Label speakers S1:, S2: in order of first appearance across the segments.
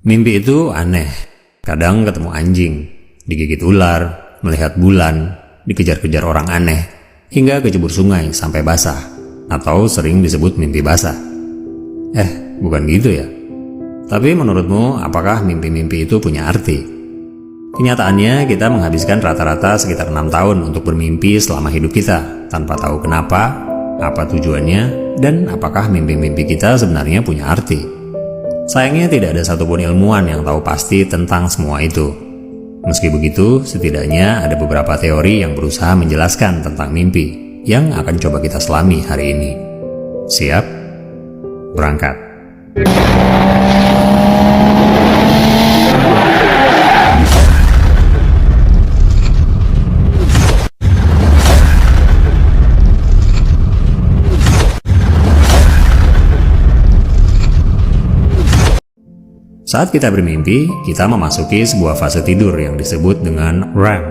S1: Mimpi itu aneh. Kadang ketemu anjing, digigit ular, melihat bulan, dikejar-kejar orang aneh, hingga kecebur sungai sampai basah, atau sering disebut mimpi basah. Bukan gitu ya. Tapi menurutmu, apakah mimpi-mimpi itu punya arti? Kenyataannya, kita menghabiskan rata-rata sekitar 6 tahun untuk bermimpi selama hidup kita, tanpa tahu kenapa, apa tujuannya, dan apakah mimpi-mimpi kita sebenarnya punya arti. Sayangnya tidak ada satupun ilmuwan yang tahu pasti tentang semua itu. Meski begitu, setidaknya ada beberapa teori yang berusaha menjelaskan tentang mimpi yang akan coba kita selami hari ini. Siap? Berangkat. Saat kita bermimpi, kita memasuki sebuah fase tidur yang disebut dengan REM.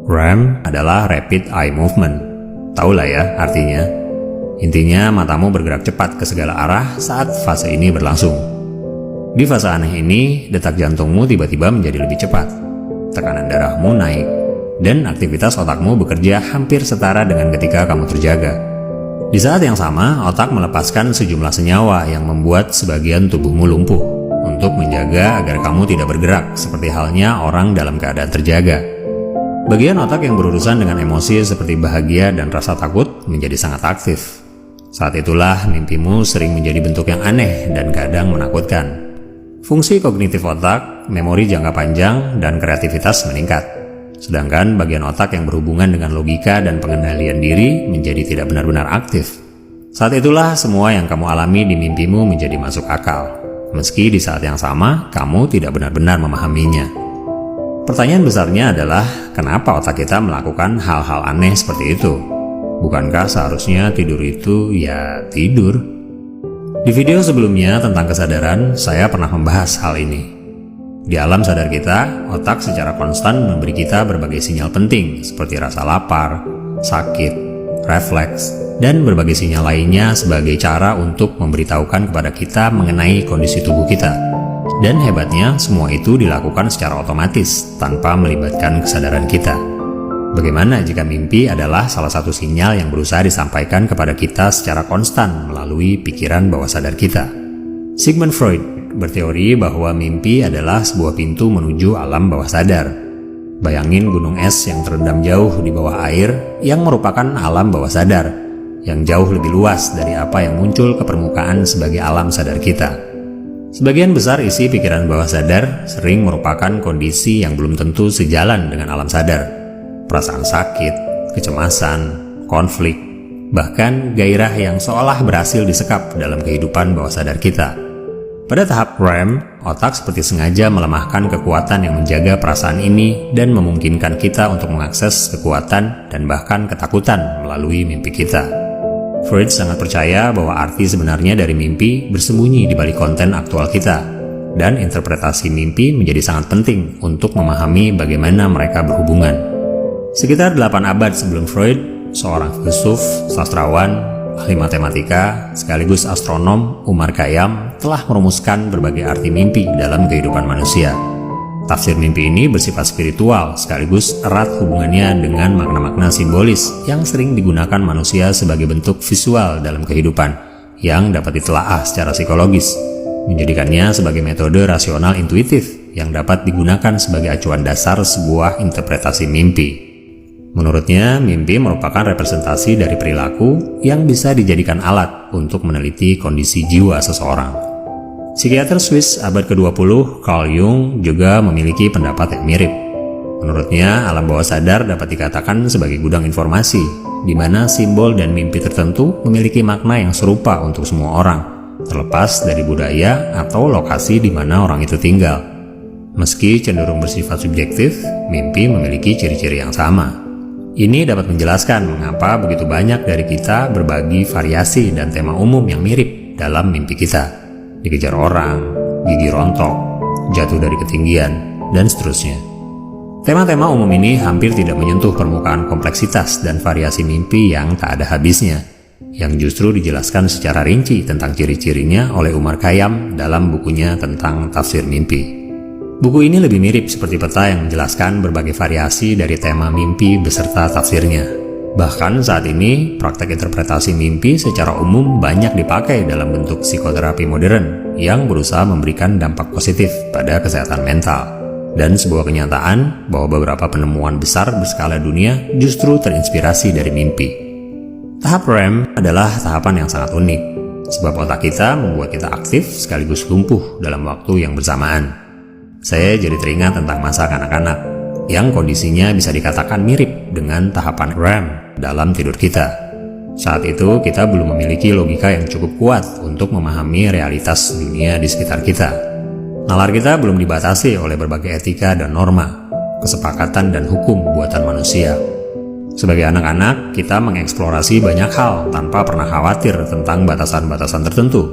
S1: REM adalah Rapid Eye Movement. Tahulah ya artinya. Intinya matamu bergerak cepat ke segala arah saat fase ini berlangsung. Di fase aneh ini, detak jantungmu tiba-tiba menjadi lebih cepat. Tekanan darahmu naik, dan aktivitas otakmu bekerja hampir setara dengan ketika kamu terjaga. Di saat yang sama, otak melepaskan sejumlah senyawa yang membuat sebagian tubuhmu lumpuh untuk menjaga agar kamu tidak bergerak seperti halnya orang dalam keadaan terjaga. Bagian otak yang berurusan dengan emosi seperti bahagia dan rasa takut menjadi sangat aktif. Saat itulah mimpimu sering menjadi bentuk yang aneh dan kadang menakutkan. Fungsi kognitif otak, memori jangka panjang, dan kreativitas meningkat. Sedangkan bagian otak yang berhubungan dengan logika dan pengendalian diri menjadi tidak benar-benar aktif. Saat itulah semua yang kamu alami di mimpimu menjadi masuk akal. Meski di saat yang sama, kamu tidak benar-benar memahaminya. Pertanyaan besarnya adalah, kenapa otak kita melakukan hal-hal aneh seperti itu? Bukankah seharusnya tidur itu ya tidur? Di video sebelumnya tentang kesadaran, saya pernah membahas hal ini. Di alam sadar kita, otak secara konstan memberi kita berbagai sinyal penting seperti rasa lapar, sakit, refleks, dan berbagai sinyal lainnya sebagai cara untuk memberitahukan kepada kita mengenai kondisi tubuh kita. Dan hebatnya, semua itu dilakukan secara otomatis, tanpa melibatkan kesadaran kita. Bagaimana jika mimpi adalah salah satu sinyal yang berusaha disampaikan kepada kita secara konstan melalui pikiran bawah sadar kita? Sigmund Freud berteori bahwa mimpi adalah sebuah pintu menuju alam bawah sadar. Bayangin gunung es yang terendam jauh di bawah air yang merupakan alam bawah sadar, yang jauh lebih luas dari apa yang muncul ke permukaan sebagai alam sadar kita. Sebagian besar isi pikiran bawah sadar sering merupakan kondisi yang belum tentu sejalan dengan alam sadar. Perasaan sakit, kecemasan, konflik, bahkan gairah yang seolah berhasil disekap dalam kehidupan bawah sadar kita. Pada tahap REM, otak seperti sengaja melemahkan kekuatan yang menjaga perasaan ini dan memungkinkan kita untuk mengakses kekuatan dan bahkan ketakutan melalui mimpi kita. Freud sangat percaya bahwa arti sebenarnya dari mimpi bersembunyi di balik konten aktual kita, dan interpretasi mimpi menjadi sangat penting untuk memahami bagaimana mereka berhubungan. Sekitar 8 abad sebelum Freud, seorang filsuf, sastrawan, ahli matematika, sekaligus astronom Umar Khayyam telah merumuskan berbagai arti mimpi dalam kehidupan manusia. Tafsir mimpi ini bersifat spiritual sekaligus erat hubungannya dengan makna-makna simbolis yang sering digunakan manusia sebagai bentuk visual dalam kehidupan yang dapat ditelaah secara psikologis, menjadikannya sebagai metode rasional intuitif yang dapat digunakan sebagai acuan dasar sebuah interpretasi mimpi. Menurutnya, mimpi merupakan representasi dari perilaku yang bisa dijadikan alat untuk meneliti kondisi jiwa seseorang. Psikiater Swiss abad ke-20, Carl Jung, juga memiliki pendapat yang mirip. Menurutnya, alam bawah sadar dapat dikatakan sebagai gudang informasi, di mana simbol dan mimpi tertentu memiliki makna yang serupa untuk semua orang, terlepas dari budaya atau lokasi di mana orang itu tinggal. Meski cenderung bersifat subjektif, mimpi memiliki ciri-ciri yang sama. Ini dapat menjelaskan mengapa begitu banyak dari kita berbagi variasi dan tema umum yang mirip dalam mimpi kita. Dikejar orang, gigi rontok, jatuh dari ketinggian, dan seterusnya. Tema-tema umum ini hampir tidak menyentuh permukaan kompleksitas dan variasi mimpi yang tak ada habisnya. yang justru dijelaskan secara rinci tentang ciri-cirinya oleh Umar Khayyam dalam bukunya tentang tafsir mimpi. Buku ini lebih mirip seperti peta yang menjelaskan berbagai variasi dari tema mimpi beserta tafsirnya. Bahkan saat ini, praktek interpretasi mimpi secara umum banyak dipakai dalam bentuk psikoterapi modern yang berusaha memberikan dampak positif pada kesehatan mental. Dan sebuah kenyataan bahwa beberapa penemuan besar berskala dunia justru terinspirasi dari mimpi. Tahap REM adalah tahapan yang sangat unik, sebab otak kita membuat kita aktif sekaligus lumpuh dalam waktu yang bersamaan. Saya jadi teringat tentang masa kanak-kanak, yang kondisinya bisa dikatakan mirip dengan tahapan REM dalam tidur kita. Saat itu kita belum memiliki logika yang cukup kuat untuk memahami realitas dunia di sekitar kita. Nalar kita belum dibatasi oleh berbagai etika dan norma, kesepakatan dan hukum buatan manusia. Sebagai anak-anak, kita mengeksplorasi banyak hal tanpa pernah khawatir tentang batasan-batasan tertentu.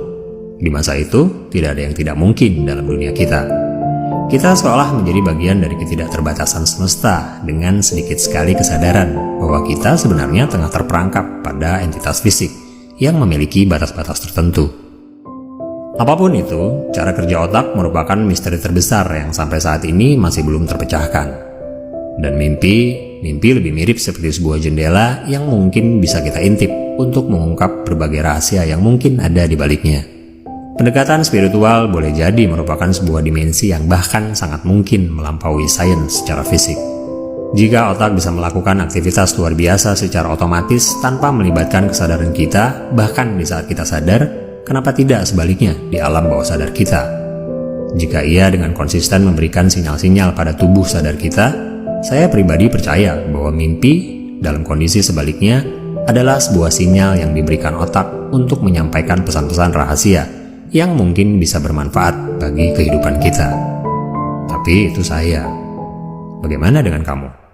S1: Di masa itu, tidak ada yang tidak mungkin dalam dunia kita. Kita seolah menjadi bagian dari ketidakterbatasan semesta dengan sedikit sekali kesadaran bahwa kita sebenarnya tengah terperangkap pada entitas fisik yang memiliki batas-batas tertentu. Apapun itu, cara kerja otak merupakan misteri terbesar yang sampai saat ini masih belum terpecahkan. Dan mimpi lebih mirip seperti sebuah jendela yang mungkin bisa kita intip untuk mengungkap berbagai rahasia yang mungkin ada di baliknya. Pendekatan spiritual boleh jadi merupakan sebuah dimensi yang bahkan sangat mungkin melampaui sains secara fisik. Jika otak bisa melakukan aktivitas luar biasa secara otomatis tanpa melibatkan kesadaran kita, bahkan di saat kita sadar, kenapa tidak sebaliknya di alam bawah sadar kita? Jika ia dengan konsisten memberikan sinyal-sinyal pada tubuh sadar kita, saya pribadi percaya bahwa mimpi dalam kondisi sebaliknya adalah sebuah sinyal yang diberikan otak untuk menyampaikan pesan-pesan rahasia yang mungkin bisa bermanfaat bagi kehidupan kita. Tapi itu saya. Bagaimana dengan kamu?